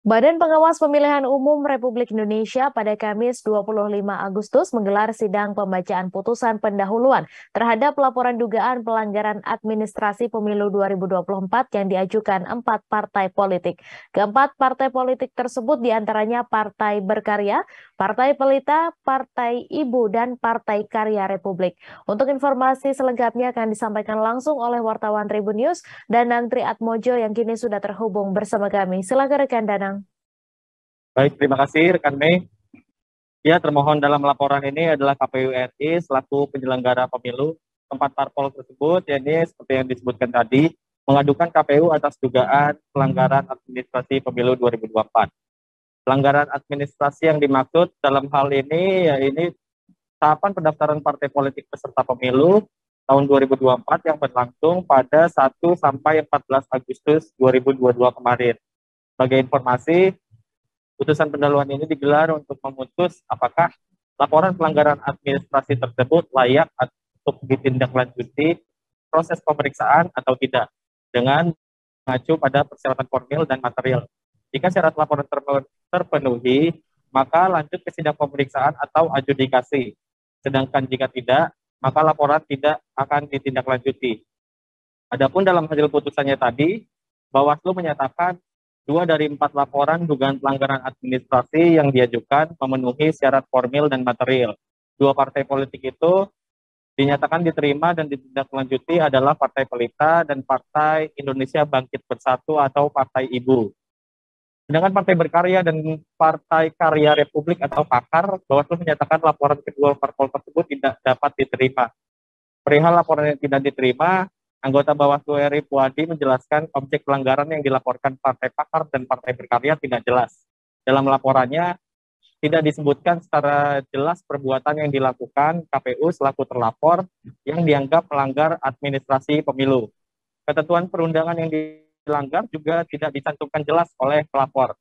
Badan Pengawas Pemilihan Umum Republik Indonesia pada Kamis 25 Agustus menggelar sidang pembacaan putusan pendahuluan terhadap laporan dugaan pelanggaran administrasi pemilu 2024 yang diajukan 4 partai politik. Keempat partai politik tersebut diantaranya Partai Berkarya, Partai Pelita, Partai Ibu, dan Partai Karya Republik. Untuk informasi selengkapnya akan disampaikan langsung oleh wartawan Tribun News, Danang Triatmojo yang kini sudah terhubung bersama kami. Silakan rekan Danang. Baik, terima kasih rekan Mei. Ya, termohon dalam laporan ini adalah KPU RI selaku penyelenggara pemilu. Tempat parpol tersebut, yakni seperti yang disebutkan tadi, mengadukan KPU atas dugaan pelanggaran administrasi pemilu 2024. Pelanggaran administrasi yang dimaksud dalam hal ini, ini tahapan pendaftaran partai politik peserta pemilu tahun 2024 yang berlangsung pada 1 sampai 14 Agustus 2022 kemarin. Sebagai informasi, putusan pendahuluan ini digelar untuk memutus apakah laporan pelanggaran administrasi tersebut layak untuk ditindaklanjuti proses pemeriksaan atau tidak dengan mengacu pada persyaratan formil dan material. Jika syarat laporan terpenuhi, maka lanjut ke sidang pemeriksaan atau adjudikasi. Sedangkan jika tidak, maka laporan tidak akan ditindaklanjuti. Adapun dalam hasil putusannya tadi, Bawaslu menyatakan 2 dari 4 laporan dugaan pelanggaran administrasi yang diajukan memenuhi syarat formil dan material. 2 partai politik itu dinyatakan diterima dan ditindaklanjuti adalah Partai Pelita dan Partai Indonesia Bangkit Bersatu atau Partai Ibu. Sedangkan Partai Berkarya dan Partai Karya Republik atau PAKAR, Bawaslu menyatakan laporan kedua parpol tersebut tidak dapat diterima. Perihal laporan yang tidak diterima, anggota Bawaslu RI Puadi menjelaskan objek pelanggaran yang dilaporkan Partai PAKAR dan Partai Berkarya tidak jelas. Dalam laporannya, tidak disebutkan secara jelas perbuatan yang dilakukan KPU selaku terlapor yang dianggap melanggar administrasi pemilu. Ketentuan perundangan yang dilanggar juga tidak dicantumkan jelas oleh pelapor.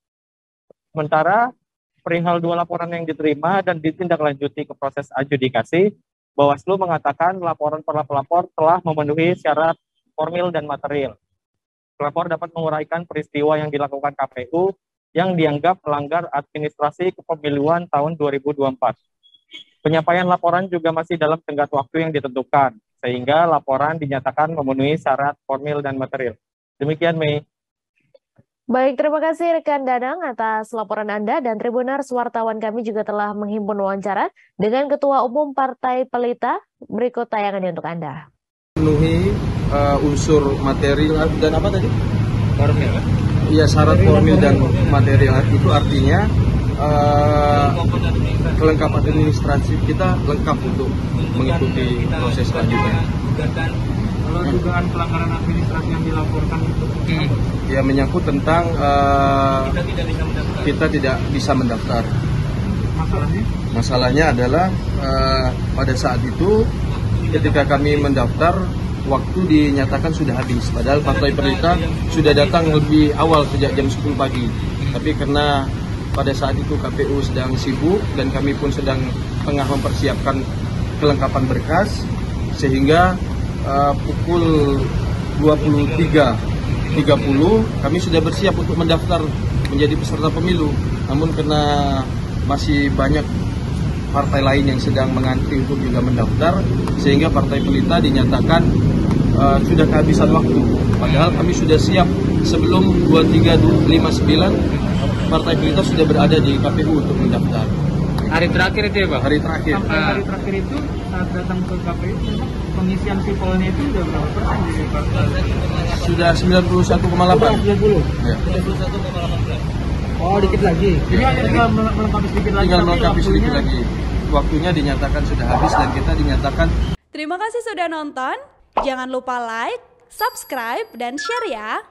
Sementara perihal 2 laporan yang diterima dan ditindaklanjuti ke proses adjudikasi, Bawaslu mengatakan laporan para pelapor telah memenuhi syarat formil dan material. Pelapor dapat menguraikan peristiwa yang dilakukan KPU yang dianggap melanggar administrasi kepemiluan tahun 2024. Penyampaian laporan juga masih dalam tenggat waktu yang ditentukan, sehingga laporan dinyatakan memenuhi syarat formil dan material. Demikian, Mei. Baik, terima kasih rekan Danang atas laporan Anda, dan Tribuners wartawan kami juga telah menghimpun wawancara dengan Ketua Umum Partai Pelita. Berikut tayangannya untuk Anda. Memenuhi unsur material dan apa tadi? Formil. Iya, syarat formil dan material itu artinya kelengkapan administrasi kita lengkap untuk mengikuti proses selanjutnya. Kalau dugaan pelanggaran administrasi yang dilaporkan itu ya menyangkut tentang kita tidak bisa mendaftar. Masalahnya adalah pada saat itu ketika kami mendaftar waktu dinyatakan sudah habis, padahal Partai Pelita sudah datang lebih awal sejak jam 10 pagi. Tapi karena pada saat itu KPU sedang sibuk dan kami pun sedang tengah mempersiapkan kelengkapan berkas, sehingga pukul 23.30 kami sudah bersiap untuk mendaftar menjadi peserta pemilu. Namun karena masih banyak partai lain yang sedang mengantri untuk juga mendaftar, sehingga Partai Pelita dinyatakan sudah kehabisan waktu. Padahal kami sudah siap sebelum 23.59 Partai Pelita sudah berada di KPU untuk mendaftar. hari terakhir itu ya Pak? Hari terakhir. Sampai hari terakhir itu saat datang ke KPU pengisian sipolnya itu sudah berapa persen jadi Pak? Sudah 91,8. 90. Ya. 91,18. Oh, dikit lagi. Jadi hanya tinggal melengkapi sedikit lagi. Tinggal melengkapi sedikit lagi. Waktunya dinyatakan sudah habis dan kita dinyatakan. Terima kasih sudah nonton. Jangan lupa like, subscribe, dan share ya.